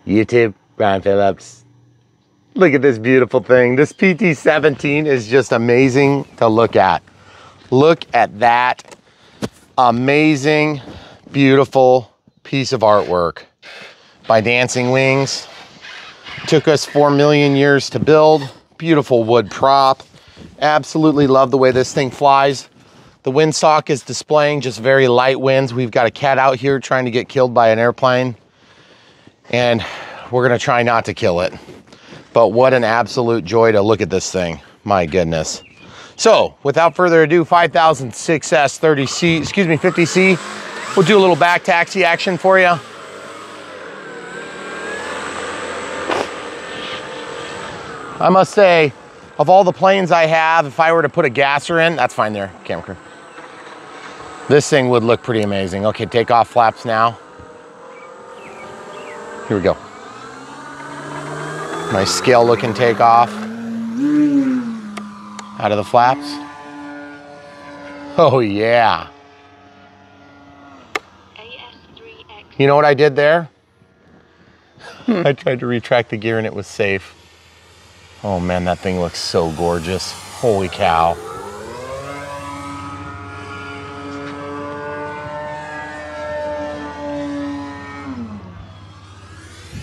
YouTube, Brian Phillips. Look at this beautiful thing. This PT-17 is just amazing to look at. Look at that amazing, beautiful piece of artwork by Dancing Wings. Took us 4 million years to build. Beautiful wood prop. Absolutely love the way this thing flies. The windsock is displaying just very light winds. We've got a cat out here trying to get killed by an airplane, and we're gonna try not to kill it. But what an absolute joy to look at this thing. My goodness. So without further ado, 5006S 30C, excuse me, 50C. We'll do a little back taxi action for you. I must say, of all the planes I have, if I were to put a gasser in, that's fine there, camera crew. This thing would look pretty amazing. Okay, take off flaps now. Here we go. Nice scale looking takeoff. Out of the flaps. Oh yeah. You know what I did there? I tried to retract the gear and it was safe. Oh man, that thing looks so gorgeous. Holy cow.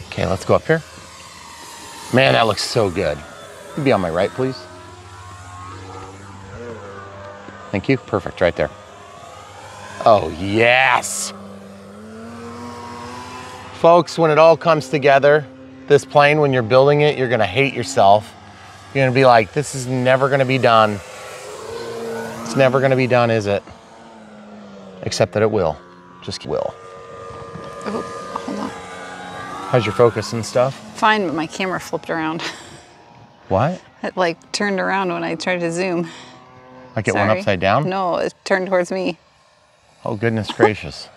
Okay, let's go up here. Man, that looks so good. You be on my right, please. Thank you. Perfect, right there. Oh, yes. Folks, when it all comes together, this plane, when you're building it, you're gonna hate yourself. You're gonna be like, this is never gonna be done. It's never gonna be done, is it? Except that it will. Just will. Oh, hold on. How's your focus and stuff? Fine, but my camera flipped around. What? It like turned around when I tried to zoom. Like it went upside down? No, it turned towards me. Oh, goodness gracious.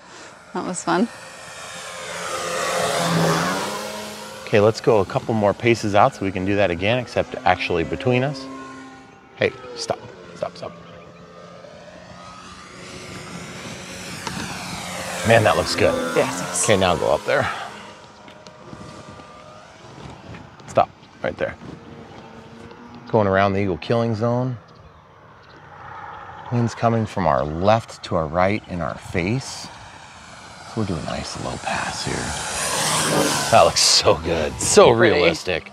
That was fun. Okay, let's go a couple more paces out so we can do that again, except actually between us. Hey, stop, stop, stop. Man, that looks good. Yes. Okay, now go up there. Stop, right there. Going around the eagle killing zone. Wind's coming from our left to our right in our face. So we'll do a nice low pass here. That looks so good, so realistic.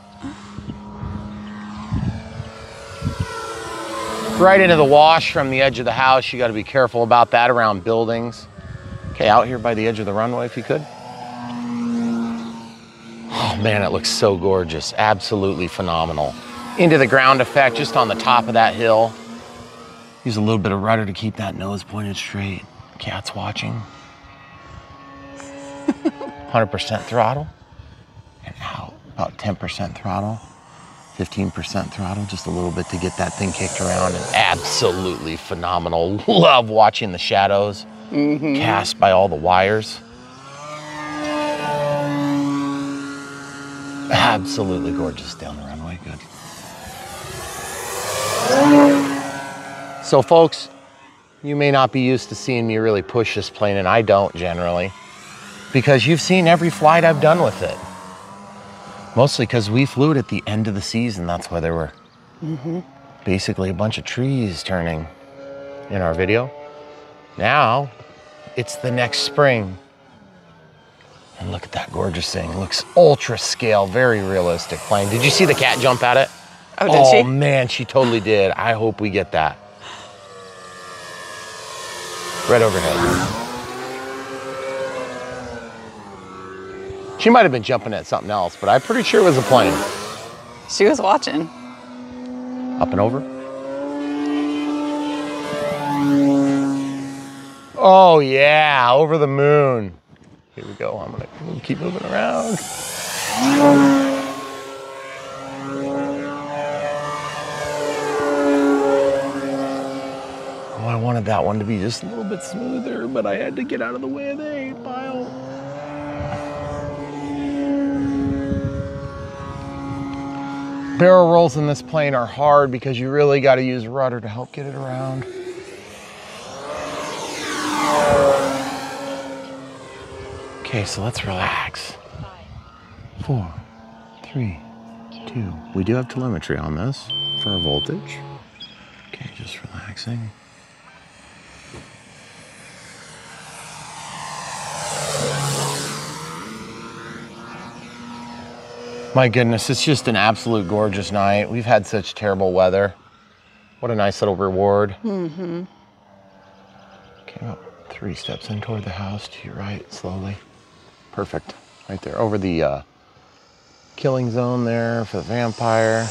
Right into the wash from the edge of the house. You gotta be careful about that around buildings. Okay, out here by the edge of the runway if you could. Oh man, it looks so gorgeous, absolutely phenomenal. Into the ground effect, just on the top of that hill. Use a little bit of rudder to keep that nose pointed straight. Cat's watching. 100% throttle, and out, about 10% throttle, 15% throttle, just a little bit to get that thing kicked around, and absolutely phenomenal. Love watching the shadows cast by all the wires. Absolutely gorgeous down the runway, good. So folks, you may not be used to seeing me really push this plane, and I don't generally, because you've seen every flight I've done with it. Mostly because we flew it at the end of the season. That's why there were basically a bunch of trees turning in our video. Now, it's the next spring. And look at that gorgeous thing. It looks ultra scale, very realistic plane. Did you see the cat jump at it? Oh, did she? Oh man, she totally did. I hope we get that. Right overhead. She might have been jumping at something else, but I'm pretty sure it was a plane. She was watching. Up and over. Oh yeah, over the moon. Here we go, I'm gonna keep moving around. Oh, I wanted that one to be just a little bit smoother, but I had to get out of the way of the 8-mile. Barrel rolls in this plane are hard because you really got to use rudder to help get it around. Okay, so let's relax. 4, 3, 2. We do have telemetry on this for our voltage. Okay, just relaxing. My goodness, it's just an absolute gorgeous night. We've had such terrible weather. What a nice little reward. Mm-hmm. Okay, about 3 steps in toward the house to your right, slowly. Perfect, right there. Over the killing zone there for the vampire.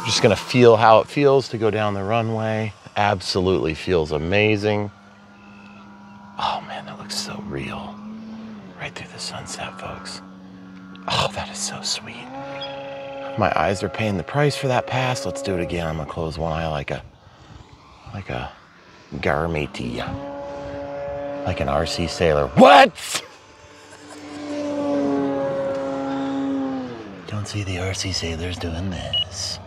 Just gonna feel how it feels to go down the runway. Absolutely feels amazing. Oh man, that looks so real. Right through the sunset, folks. Oh, that is so sweet. My eyes are paying the price for that pass. Let's do it again. I'm gonna close one eye like a garmety, like an RC sailor. What? Don't see the RC sailors doing this.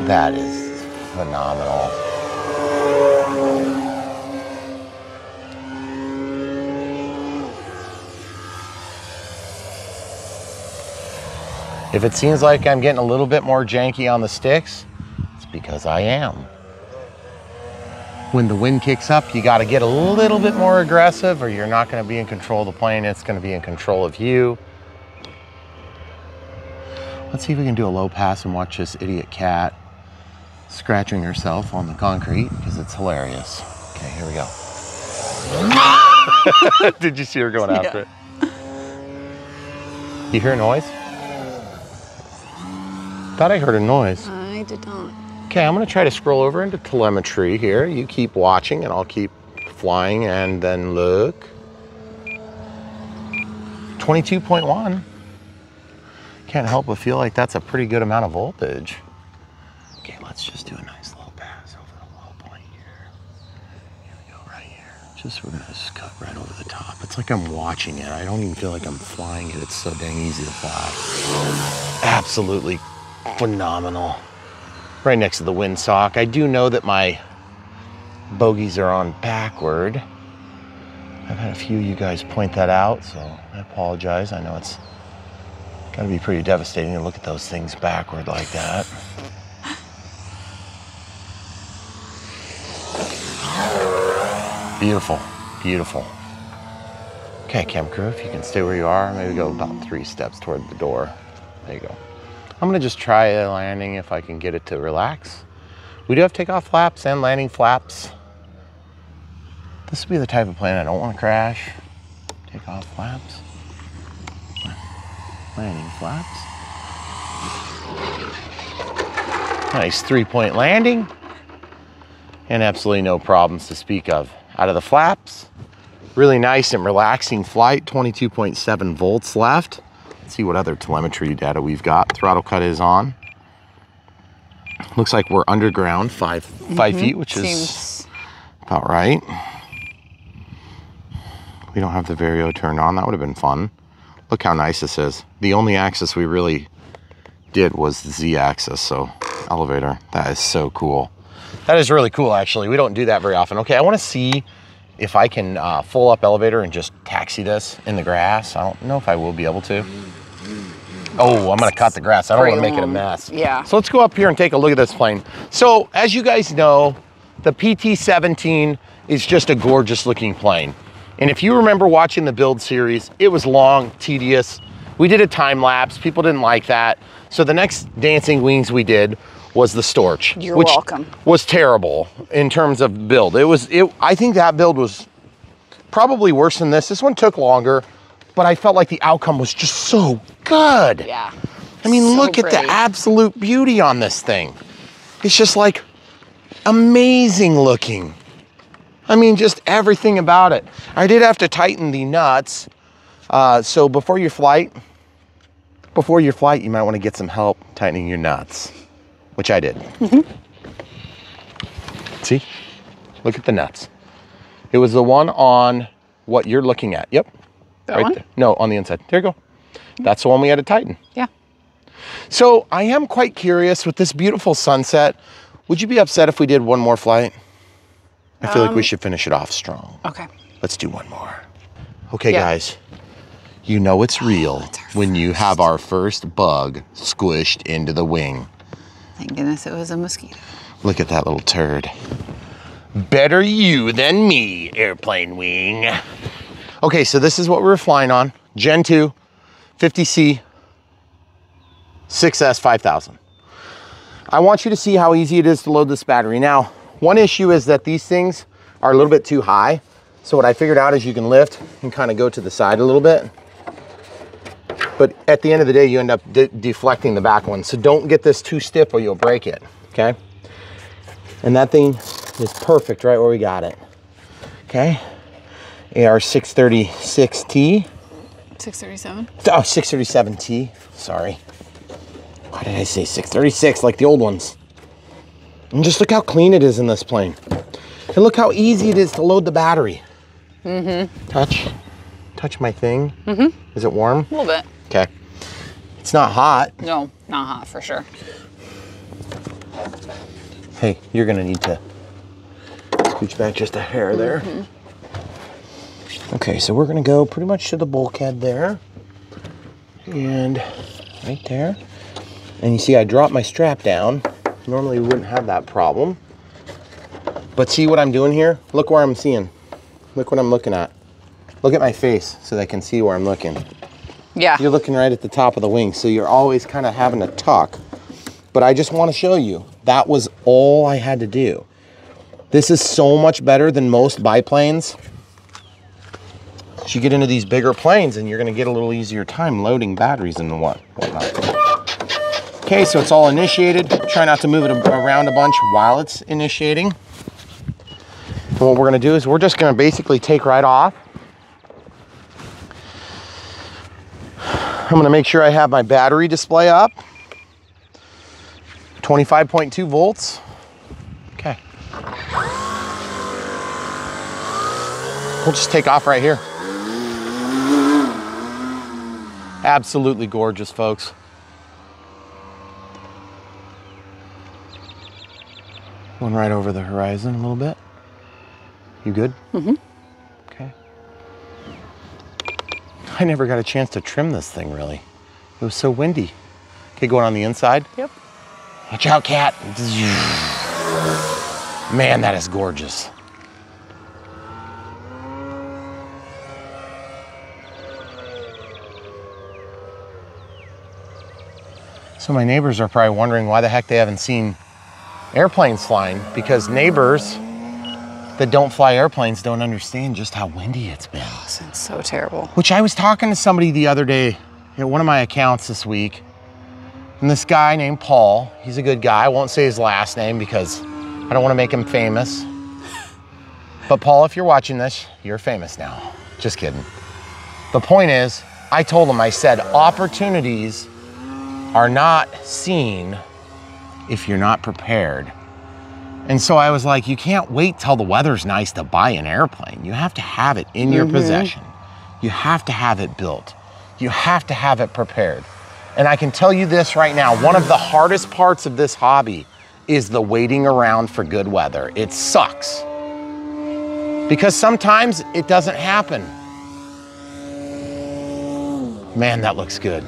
That is phenomenal. If it seems like I'm getting a little bit more janky on the sticks, it's because I am. When the wind kicks up, you gotta get a little bit more aggressive or you're not gonna be in control of the plane, it's gonna be in control of you. Let's see if we can do a low pass and watch this idiot cat scratching herself on the concrete because it's hilarious. Okay, here we go. Did you see her going after it? You hear a noise? Thought I heard a noise. I did not. Okay, I'm gonna try to scroll over into telemetry here. You keep watching and I'll keep flying and then look. 22.1. Can't help but feel like that's a pretty good amount of voltage. Okay, let's just do a nice little pass over the low point here. Here we go, right here. We're gonna just cut right over the top. It's like I'm watching it. I don't even feel like I'm flying it. It's so dang easy to fly. Absolutely phenomenal. Right next to the windsock. I do know that my bogies are on backward. I've had a few of you guys point that out, so I apologize. I know it's gotta be pretty devastating to look at those things backward like that. Beautiful, beautiful. Okay, cam crew, if you can stay where you are, maybe go about 3 steps toward the door. There you go. I'm gonna just try a landing if I can get it to relax. We do have takeoff flaps and landing flaps. This would be the type of plane I don't want to crash. Takeoff flaps. Landing flaps. Nice 3-point landing. And absolutely no problems to speak of. Out of the flaps. Really nice and relaxing flight. 22.7 volts left. Let's see what other telemetry data we've got. Throttle cut is on. Looks like we're underground 5 feet, which is about right. We don't have the Vario turned on. That would have been fun. Look how nice this is. The only axis we really did was the Z-axis, so elevator. That is so cool. That is really cool, actually. We don't do that very often. Okay, I want to see if I can full up elevator and just taxi this in the grass. I don't know if I will be able to. Oh, I'm gonna cut the grass. I don't want to make it a mess. Yeah. So let's go up here and take a look at this plane. So as you guys know, the PT-17 is just a gorgeous looking plane. And if you remember watching the build series, it was long, tedious. We did a time lapse. People didn't like that. So the next Dancing Wings we did was the Storch. You're welcome. Was terrible in terms of build. I think that build was probably worse than this. This one took longer, but I felt like the outcome was just so good. Yeah. I mean, so look at the absolute beauty on this thing. It's just like amazing looking. I mean, just everything about it. I did have to tighten the nuts. So before your flight, you might want to get some help tightening your nuts, which I did. See, look at the nuts. It was the one on what you're looking at. Yep. That right one? there. No, on the inside. There you go. That's the one we had to tighten. Yeah. So I am quite curious with this beautiful sunset. Would you be upset if we did one more flight? I feel like we should finish it off strong. Okay. Let's do one more. Okay, Yeah. guys. You know it's real when you have our first bug squished into the wing. Thank goodness it was a mosquito. Look at that little turd. Better you than me, airplane wing. Okay, so this is what we were flying on. Gen 2, 50C, 6S 5000. I want you to see how easy it is to load this battery. Now, one issue is that these things are a little bit too high. So what I figured out is you can lift and kind of go to the side a little bit. But at the end of the day, you end up deflecting the back one. So don't get this too stiff or you'll break it, okay? And that thing is perfect right where we got it, okay? AR 636T. 637. Oh, 637T, sorry. Why did I say 636 like the old ones? And just look how clean it is in this plane. And look how easy it is to load the battery. Mm-hmm. Touch my thing. Mm-hmm. Is it warm? A little bit. Okay. It's not hot. No, not hot for sure. Hey, you're gonna need to scooch back just a hair there. Okay, so we're gonna go pretty much to the bulkhead there. And right there. And you see I dropped my strap down. Normally we wouldn't have that problem. But see what I'm doing here? Look where I'm seeing. Look what I'm looking at. Look at my face so they can see where I'm looking. Yeah. You're looking right at the top of the wing, so you're always kind of having to tuck. But I just want to show you, that was all I had to do. This is so much better than most biplanes. As you get into these bigger planes, and you're going to get a little easier time loading batteries and whatnot. Okay, so it's all initiated. Try not to move it around a bunch while it's initiating. And what we're going to do is we're just going to basically take right off. I'm gonna make sure I have my battery display up. 25.2 volts. Okay. We'll just take off right here. Absolutely gorgeous, folks. Going right over the horizon a little bit. You good? Mm-hmm. Okay. I never got a chance to trim this thing, really. It was so windy. Okay, going on the inside. Yep. Watch out, cat. Man, that is gorgeous. So my neighbors are probably wondering why the heck they haven't seen airplanes flying, because neighbors that don't fly airplanes don't understand just how windy it's been. Oh, it's so terrible. Which I was talking to somebody the other day at one of my accounts this week, and this guy named Paul, he's a good guy. I won't say his last name because I don't want to make him famous. But Paul, if you're watching this, you're famous now. Just kidding. The point is, I told him, I said, opportunities are not seen if you're not prepared. And so I was like, you can't wait till the weather's nice to buy an airplane. You have to have it in your possession. You have to have it built. You have to have it prepared. And I can tell you this right now, one of the hardest parts of this hobby is the waiting around for good weather. It sucks. Because sometimes it doesn't happen. Man, that looks good.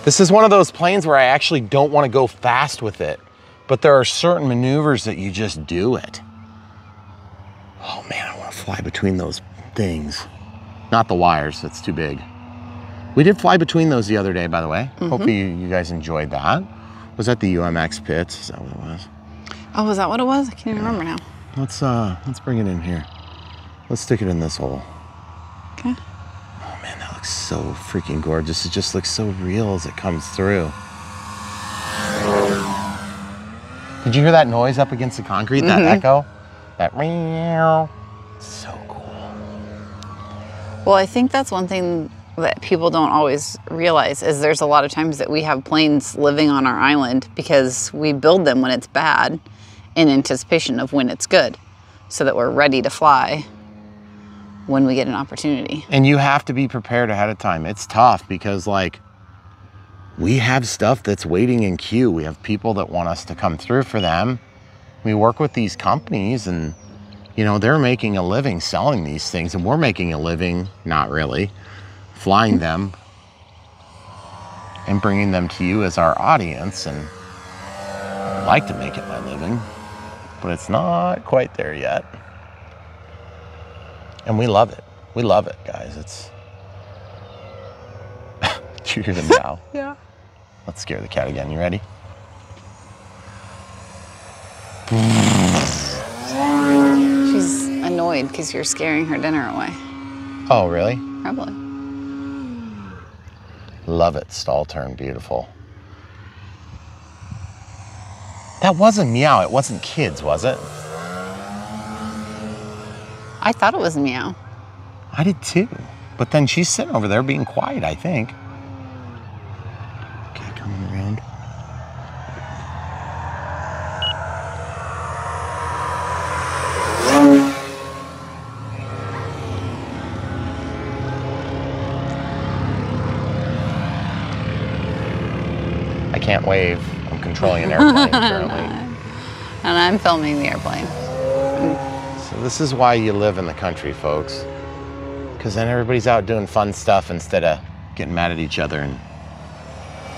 This is one of those planes where I actually don't want to go fast with it, but there are certain maneuvers that you just do it. Oh man, I want to fly between those things. Not the wires, that's too big. We did fly between those the other day, by the way. Hopefully you guys enjoyed that. Was that the UMX pits? Is that what it was? Oh, was that what it was? I can't even remember now. Let's bring it in here. Let's stick it in this hole. Okay. Oh man, that looks so freaking gorgeous. It just looks so real as it comes through. Did you hear that noise up against the concrete? That echo? That meow. So cool. Well, I think that's one thing that people don't always realize is there's a lot of times that we have planes living on our island because we build them when it's bad in anticipation of when it's good, so that we're ready to fly when we get an opportunity. And you have to be prepared ahead of time. It's tough because like we have stuff that's waiting in queue. We have people that want us to come through for them. We work with these companies and, you know, they're making a living selling these things, and we're making a living, not really, flying them and bringing them to you as our audience. And I'd like to make it my living, but it's not quite there yet. And we love it. We love it, guys. It's... Did you hear the meow? Yeah. Let's scare the cat again. You ready? She's annoyed because you're scaring her dinner away. Oh, really? Probably. Love it. Stall turn. Beautiful. That wasn't meow. It wasn't kids, was it? I thought it was meow. I did too. But then she's sitting over there being quiet, I think. Okay, coming around. I can't wave. I'm controlling an airplane currently. And I'm filming the airplane. So this is why you live in the country, folks. Because then everybody's out doing fun stuff instead of getting mad at each other and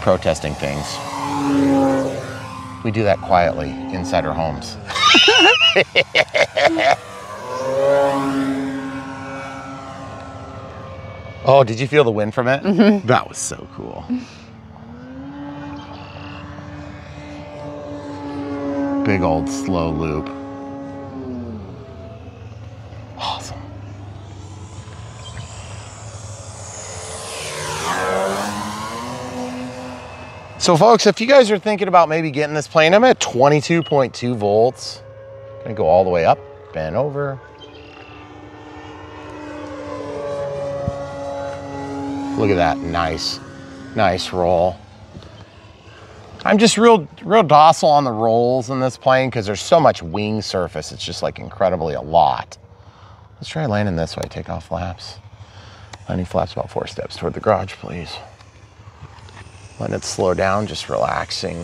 protesting things. We do that quietly inside our homes. Oh, did you feel the wind from it? Mm-hmm. That was so cool. Big old slow loop. Awesome. So folks, if you guys are thinking about maybe getting this plane, I'm at 22.2 volts. Gonna go all the way up, bend over. Look at that, nice roll. I'm just real docile on the rolls in this plane because there's so much wing surface. It's just like incredibly a lot. Let's try landing this way, take off flaps. Landing flaps about 4 steps toward the garage, please. Letting it slow down, just relaxing.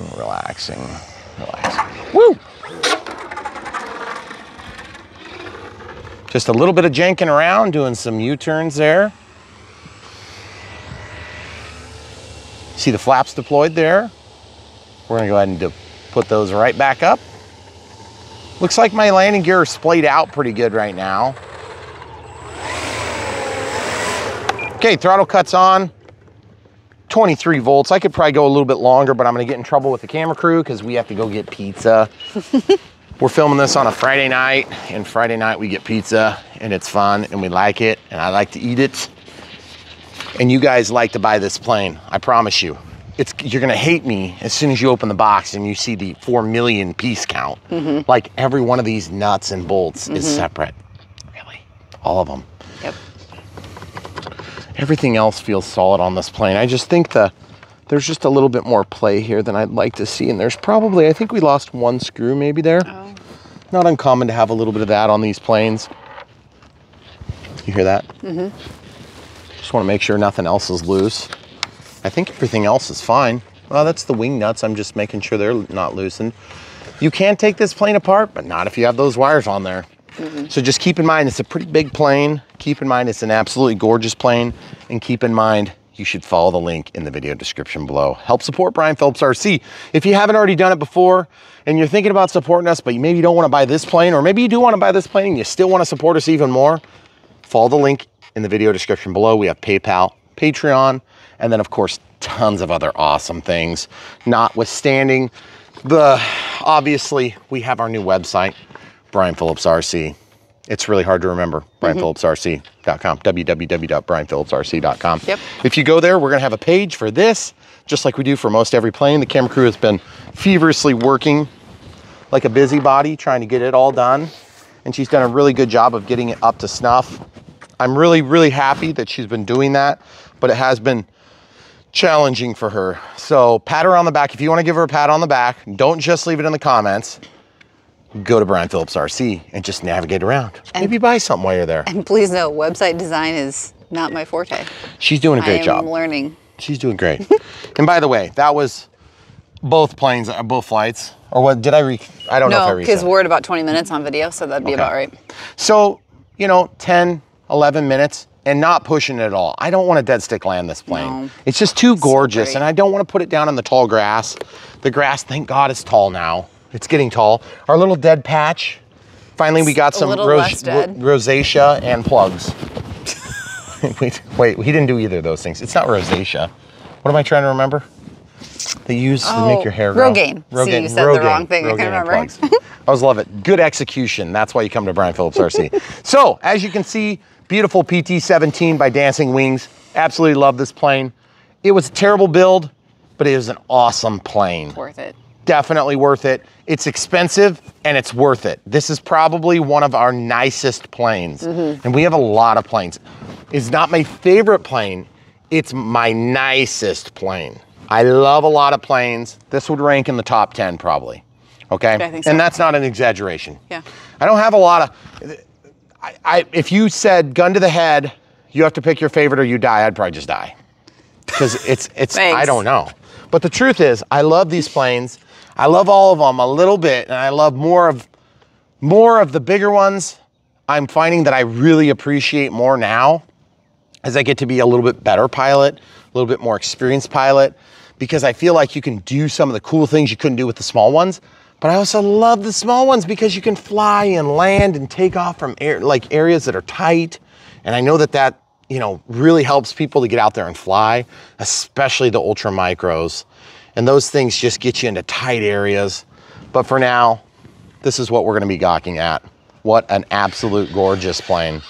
Woo! Just a little bit of janking around, doing some U-turns there. See the flaps deployed there? We're gonna go ahead and put those right back up. Looks like my landing gear is splayed out pretty good right now. Okay, throttle cuts on. 23 volts. I could probably go a little bit longer, but I'm gonna get in trouble with the camera crew because we have to go get pizza. We're filming this on a Friday night, and Friday night we get pizza, and it's fun, and we like it, and I like to eat it. And you guys like to buy this plane, I promise you. You're gonna hate me as soon as you open the box and you see the 4 million piece count. Mm-hmm. Like every one of these nuts and bolts is separate. Really, all of them. Yep. Everything else feels solid on this plane. I just think there's just a little bit more play here than I'd like to see. And there's probably, I think we lost 1 screw maybe there. Oh. Not uncommon to have a little bit of that on these planes. You hear that? Mm-hmm. Just want to make sure nothing else is loose. I think everything else is fine. Well, that's the wing nuts. I'm just making sure they're not loosened. You can take this plane apart, but not if you have those wires on there. Mm-hmm. So just keep in mind, it's a pretty big plane. Keep in mind, it's an absolutely gorgeous plane. And keep in mind, you should follow the link in the video description below. Help support Brian Phillips RC. If you haven't already done it before and you're thinking about supporting us, but maybe you don't want to buy this plane, or maybe you do want to buy this plane and you still want to support us even more, follow the link in the video description below. We have PayPal, Patreon, and then of course, tons of other awesome things. Notwithstanding obviously we have our new website, Brian Phillips RC. It's really hard to remember, brianphillipsrc.com, www.brianphillipsrc.com. Yep. If you go there, we're gonna have a page for this, just like we do for most every plane. The camera crew has been feverishly working like a busybody, trying to get it all done. And she's done a really good job of getting it up to snuff. I'm really, really happy that she's been doing that, but it has been challenging for her. So pat her on the back. If you want to give her a pat on the back, don't just leave it in the comments. Go to Brian Phillips RC and just navigate around. And maybe buy something while you're there. And please know, website design is not my forte. She's doing a great job. I'm learning. She's doing great. And by the way, that was both planes, both flights Or what, did I don't know if I No, reset because it. we're at about 20 minutes on video, so that'd be about right. So, you know, 10, 11 minutes and not pushing it at all. I don't want to dead stick land this plane. No. It's just too gorgeous, pretty. and I don't want to put it down in the tall grass. The grass, thank God, is tall now. It's getting tall. Our little dead patch, finally we got some rosacea and plugs. wait, he didn't do either of those things. It's not rosacea. What am I trying to remember? They use to make your hair grow. Rogaine. See, you said the wrong thing. I can't remember. I always love it. Good execution. That's why you come to Brian Phillips RC. So, as you can see, beautiful PT-17 by Dancing Wings. Absolutely love this plane. It was a terrible build, but it was an awesome plane. Worth it. Definitely worth it. It's expensive and it's worth it. This is probably one of our nicest planes. And we have a lot of planes. It's not my favorite plane. It's my nicest plane. I love a lot of planes. This would rank in the top 10 probably. Okay? I think so. And that's not an exaggeration. Yeah. I don't have a lot of, if you said gun to the head, you have to pick your favorite or you die, I'd probably just die. Because it's I don't know. But the truth is, I love these planes. I love all of them a little bit, and I love more of the bigger ones. I'm finding that I really appreciate more now as I get to be a little bit better pilot, a little bit more experienced pilot, because I feel like you can do some of the cool things you couldn't do with the small ones. But I also love the small ones because you can fly and land and take off from areas that are tight. And I know that you know, really helps people to get out there and fly, especially the ultra micros. And those things just get you into tight areas. But for now, this is what we're gonna be gawking at. What an absolute gorgeous plane.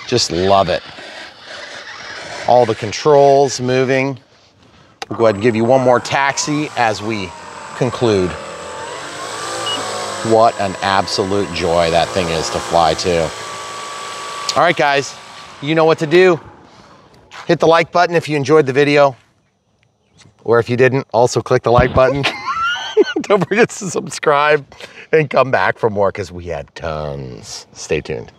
Just love it. All the controls moving. We'll go ahead and give you one more taxi as we conclude. What an absolute joy that thing is to fly too. All right, guys, you know what to do. Hit the like button if you enjoyed the video. Or if you didn't, also click the like button. Don't forget to subscribe and come back for more because we had tons. Stay tuned.